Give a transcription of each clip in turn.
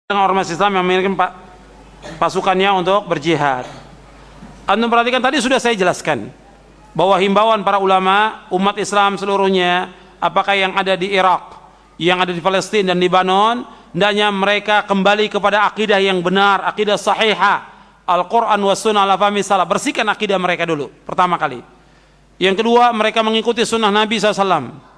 ormas Islam yang mengirimkan pasukannya untuk berjihad. Antum perhatikan, tadi sudah saya jelaskan bahwa himbauan para ulama umat Islam seluruhnya, apakah yang ada di Irak, yang ada di Palestina dan Lebanon, hendaknya mereka kembali kepada akidah yang benar, akidah sahihah, Al-Quran wa sunnah ala fahmi salaf. Bersihkan akidah mereka dulu, pertama kali. Yang kedua, mereka mengikuti sunnah Nabi SAW.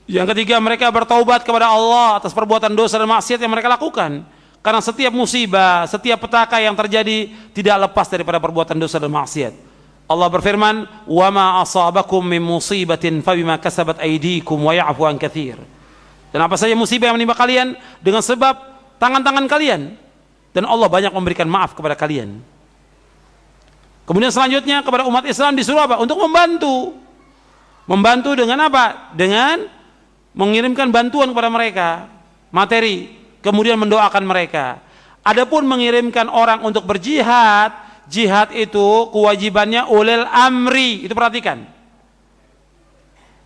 Yang ketiga, mereka bertaubat kepada Allah atas perbuatan dosa dan maksiat yang mereka lakukan. Karena setiap musibah, setiap petaka yang terjadi tidak lepas daripada perbuatan dosa dan maksiat. Allah berfirman, "Wa ma asabakum min musibatin fabima kasabat aydikum wa ya'fu an katsir." Dan apa saja musibah yang menimpa kalian dengan sebab tangan-tangan kalian, dan Allah banyak memberikan maaf kepada kalian. Kemudian selanjutnya kepada umat Islam disuruh apa? Untuk membantu. Membantu dengan apa? Dengan mengirimkan bantuan kepada mereka, materi, kemudian mendoakan mereka. Adapun mengirimkan orang untuk berjihad, jihad itu kewajibannya ulil amri, itu perhatikan.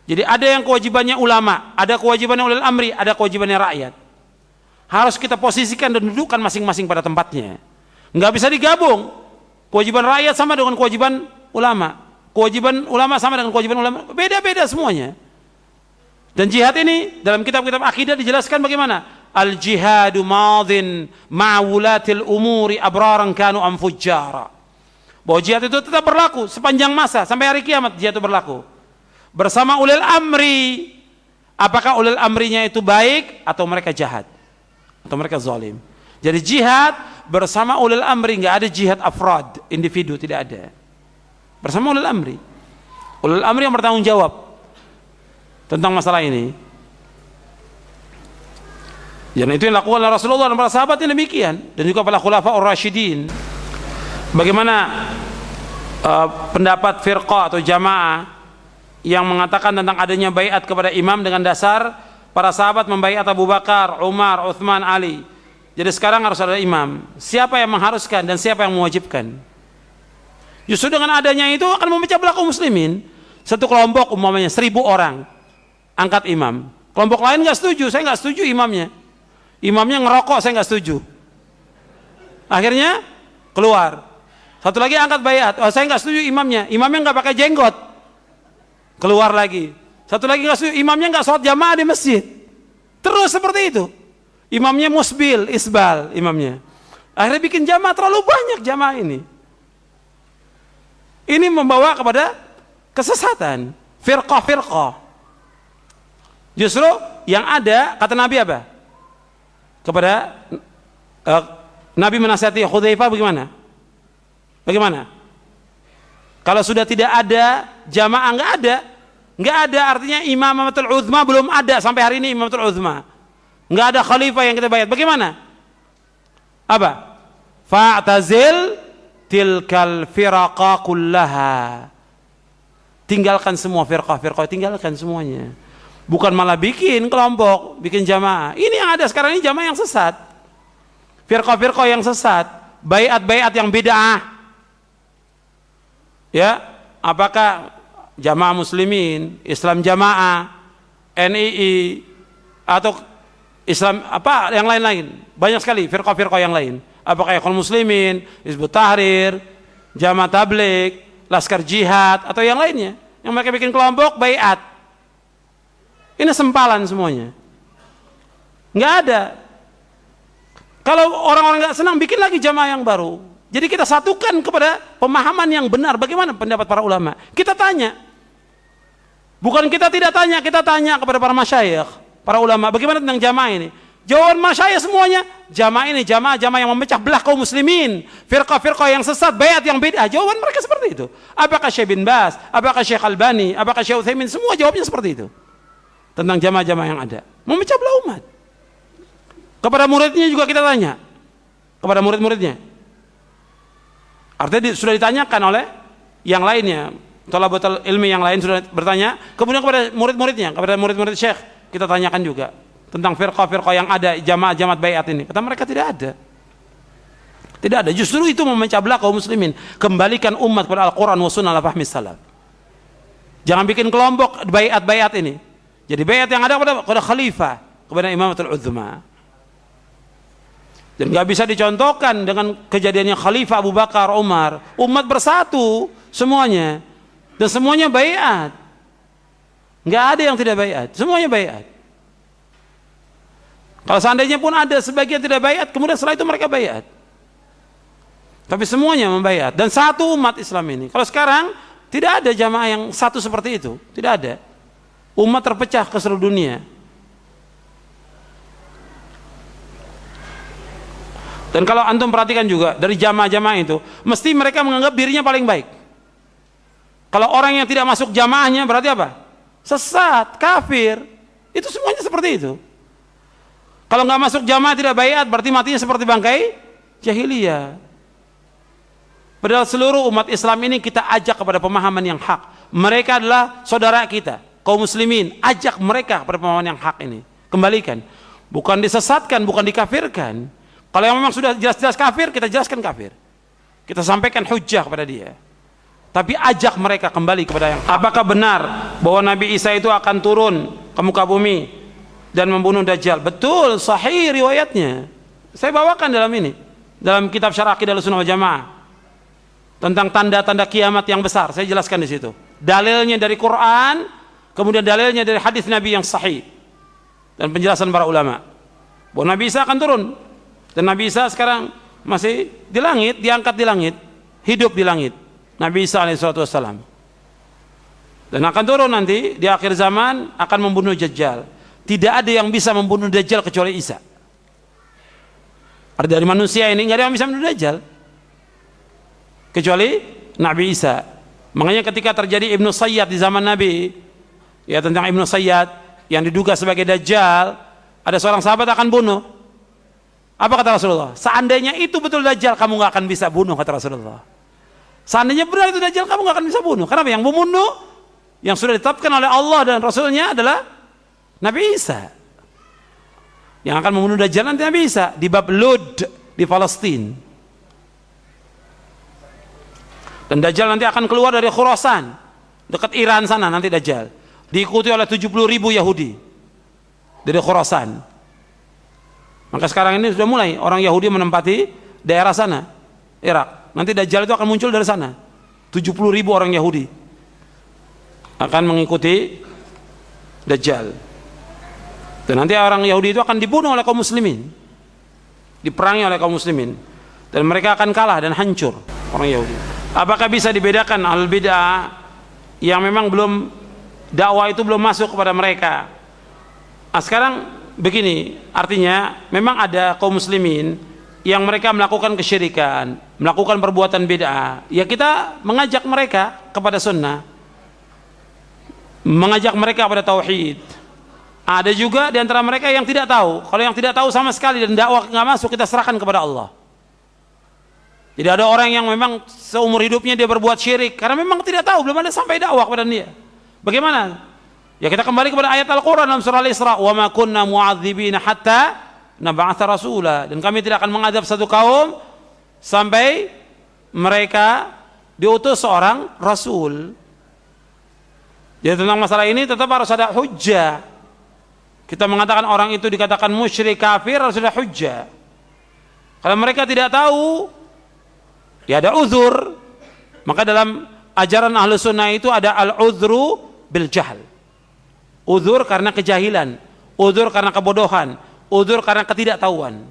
Jadi ada yang kewajibannya ulama, ada kewajibannya ulil amri, ada kewajibannya rakyat. Harus kita posisikan dan dudukkan masing-masing pada tempatnya. Nggak bisa digabung. Kewajiban rakyat sama dengan kewajiban ulama. Kewajiban ulama sama dengan kewajiban ulama. Beda-beda semuanya. Dan jihad ini dalam kitab-kitab akidah dijelaskan bagaimana? Al-jihadu madhin ma'wulatil umuri abraran kanu am fujjara. Bahwa jihad itu tetap berlaku sepanjang masa sampai hari kiamat, jihad itu berlaku. Bersama ulil amri. Apakah ulil amrinya itu baik atau mereka jahat? Atau mereka zalim? Jadi jihad bersama ulil amri, enggak ada jihad afrad, individu, tidak ada. Bersama ulil amri. Ulil amri yang bertanggung jawab tentang masalah ini. Dan itu yang dilakukan oleh Rasulullah dan para sahabat yang demikian, dan juga para khulafaur rasyidin. Bagaimana pendapat firqah atau jamaah yang mengatakan tentang adanya baiat kepada imam dengan dasar para sahabat membaiat Abu Bakar, Umar, Uthman, Ali. Jadi sekarang harus ada imam. Siapa yang mengharuskan dan siapa yang mewajibkan? Justru dengan adanya itu akan memecah belah kaum muslimin. Satu kelompok umpamanya 1000 orang angkat imam, kelompok lain nggak setuju, saya nggak setuju imamnya ngerokok, saya nggak setuju. Akhirnya keluar. Satu lagi angkat baiat, oh, saya nggak setuju imamnya nggak pakai jenggot, keluar lagi. Satu lagi nggak setuju, imamnya nggak sholat jamaah di masjid. Terus seperti itu. Imamnya musbil, isbal imamnya. Akhirnya bikin jamaah terlalu banyak, jamaah ini. Ini membawa kepada kesesatan, firqah. Justru yang ada, kata Nabi apa? Kepada Nabi menasihati Hudzaifah bagaimana? Bagaimana? Kalau sudah tidak ada jamaah, nggak ada artinya imamatul uzma belum ada sampai hari ini, imamatul uzma. Nggak ada khalifah yang kita bayar. Bagaimana? Apa? Fa'tazil tilkal firaqa kullaha. Tinggalkan semua firqah, tinggalkan semuanya. Bukan malah bikin kelompok, bikin jamaah. Ini yang ada sekarang ini jamaah yang sesat. Firqah yang sesat, baiat yang bid'ah. Ya, apakah jamaah muslimin, Islam jamaah, NII atau Islam apa yang lain-lain? Banyak sekali firqah yang lain. Apakah Ikhwanul Muslimin, Hizbut Tahrir, Jamaah Tabligh, Laskar Jihad atau yang lainnya? Yang mereka bikin kelompok baiat. Ini sempalan semuanya. Nggak ada. Kalau orang-orang nggak senang, bikin lagi jamaah yang baru. Jadi kita satukan kepada pemahaman yang benar. Bagaimana pendapat para ulama? Kita tanya. Bukan kita tidak tanya, kita tanya kepada para masyayikh, para ulama. Bagaimana tentang jamaah ini? Jawaban masyayikh semuanya, jamaah ini jamaah yang memecah belah kaum muslimin, firqah yang sesat, baiat yang beda. Jawaban mereka seperti itu. Apakah Syekh bin Baz, apakah Syekh Albani, apakah Syekh Utsaimin, semua jawabnya seperti itu. Tentang jamaah-jamaah yang ada, memecah belah umat. Kepada muridnya juga kita tanya, kepada murid-muridnya. Artinya sudah ditanyakan oleh yang lainnya, thalabatul ilmi yang lain sudah bertanya. Kemudian kepada murid-muridnya, kepada murid-murid syekh kita tanyakan juga tentang firqah yang ada, jamaah baiat ini. Kata mereka tidak ada. Tidak ada. Justru itu memecah belah kaum muslimin. Kembalikan umat kepada Al-Quran wa sunnah ala fahmi salaf. Jangan bikin kelompok baiat ini. Jadi baiat yang ada kepada khalifah, kepada imamatul uzma. Dan nggak bisa dicontohkan dengan kejadiannya Khalifah Abu Bakar, Umar. Umat bersatu semuanya, dan semuanya baiat. Nggak ada yang tidak baiat, semuanya baiat. Kalau seandainya pun ada sebagian tidak baiat, kemudian setelah itu mereka baiat. Tapi semuanya membaiat dan satu umat Islam ini. Kalau sekarang tidak ada jamaah yang satu seperti itu, tidak ada. Umat terpecah ke seluruh dunia. Dan kalau antum perhatikan juga dari jamaah-jamaah itu, mesti mereka menganggap dirinya paling baik. Kalau orang yang tidak masuk jamaahnya berarti apa? Sesat, kafir. Itu semuanya seperti itu. Kalau nggak masuk jamaah tidak baiat, berarti matinya seperti bangkai jahiliyah. Padahal seluruh umat Islam ini kita ajak kepada pemahaman yang hak. Mereka adalah saudara kita, kaum muslimin. Ajak mereka kepada pemahaman yang hak ini. Kembalikan. Bukan disesatkan, bukan dikafirkan. Kalau yang memang sudah jelas-jelas kafir, kita jelaskan kafir. Kita sampaikan hujjah kepada dia. Tapi ajak mereka kembali kepada yang hak. Apakah benar bahwa Nabi Isa itu akan turun ke muka bumi dan membunuh Dajjal? Betul, sahih riwayatnya. Saya bawakan dalam ini, dalam kitab Syarah Aqidah Ahlussunnah wal Jamaah, tentang tanda-tanda kiamat yang besar. Saya jelaskan di situ. Dalilnya dari Quran, kemudian dalilnya dari hadis Nabi yang sahih, dan penjelasan para ulama bahwa Nabi Isa akan turun. Dan Nabi Isa sekarang masih di langit, diangkat di langit, hidup di langit. Nabi Isa alaihissalam. Dan akan turun nanti di akhir zaman akan membunuh Dajjal. Tidak ada yang bisa membunuh Dajjal kecuali Isa. Ada dari manusia ini nggak ada yang bisa membunuh Dajjal kecuali Nabi Isa. Makanya ketika terjadi Ibnu Sayyad di zaman Nabi, ya, tentang Ibnu Sayyad yang diduga sebagai Dajjal, ada seorang sahabat akan bunuh. Apa kata Rasulullah? Seandainya itu betul Dajjal, kamu nggak akan bisa bunuh, kata Rasulullah. Seandainya benar itu Dajjal, kamu nggak akan bisa bunuh. Kenapa? Yang membunuh, yang sudah ditetapkan oleh Allah dan Rasulnya adalah Nabi Isa. Yang akan membunuh Dajjal nanti Nabi Isa di bab Lud di Palestina. Dan Dajjal nanti akan keluar dari Khurasan, dekat Iran sana nanti Dajjal. Diikuti oleh 70.000 Yahudi dari Khurasan. Maka sekarang ini sudah mulai orang Yahudi menempati daerah sana, Irak. Nanti Dajjal itu akan muncul dari sana. 70.000 orang Yahudi akan mengikuti Dajjal. Dan nanti orang Yahudi itu akan dibunuh oleh kaum muslimin, diperangi oleh kaum muslimin, dan mereka akan kalah dan hancur orang Yahudi. Apakah bisa dibedakan ahlul bid'ah yang memang belum, dakwah itu belum masuk kepada mereka? Nah, sekarang begini, artinya memang ada kaum muslimin yang mereka melakukan kesyirikan, melakukan perbuatan bid'ah. Ya kita mengajak mereka kepada sunnah, mengajak mereka kepada tauhid. Ada juga di antara mereka yang tidak tahu. Kalau yang tidak tahu sama sekali dan dakwah nggak masuk, kita serahkan kepada Allah. Jadi ada orang yang memang seumur hidupnya dia berbuat syirik karena memang tidak tahu, belum ada sampai dakwah kepada dia. Bagaimana? Ya kita kembali kepada ayat Al-Quran dalam surah Al-Isra, wa ma kunna mu'adzibina hatta nab'atha rasula, dan kami tidak akan mengadab satu kaum sampai mereka diutus seorang rasul. Jadi tentang masalah ini tetap harus ada hujjah. Kita mengatakan orang itu dikatakan musyrik kafir harus ada hujjah. Kalau mereka tidak tahu, ya ada uzur. Maka dalam ajaran Ahlus Sunnah itu ada al-uzru bil jahl. Uzur karena kejahilan, uzur karena kebodohan, uzur karena ketidaktahuan.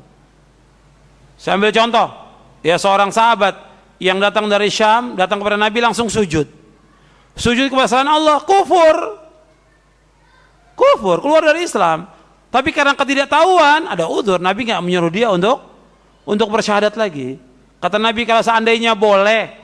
Saya ambil contoh, ya seorang sahabat yang datang dari Syam, datang kepada Nabi langsung sujud. Sujud kepada selain Allah, kufur. Kufur, keluar dari Islam. Tapi karena ketidaktahuan, ada uzur. Nabi nggak menyuruh dia untuk bersyahadat lagi. Kata Nabi, kalau seandainya boleh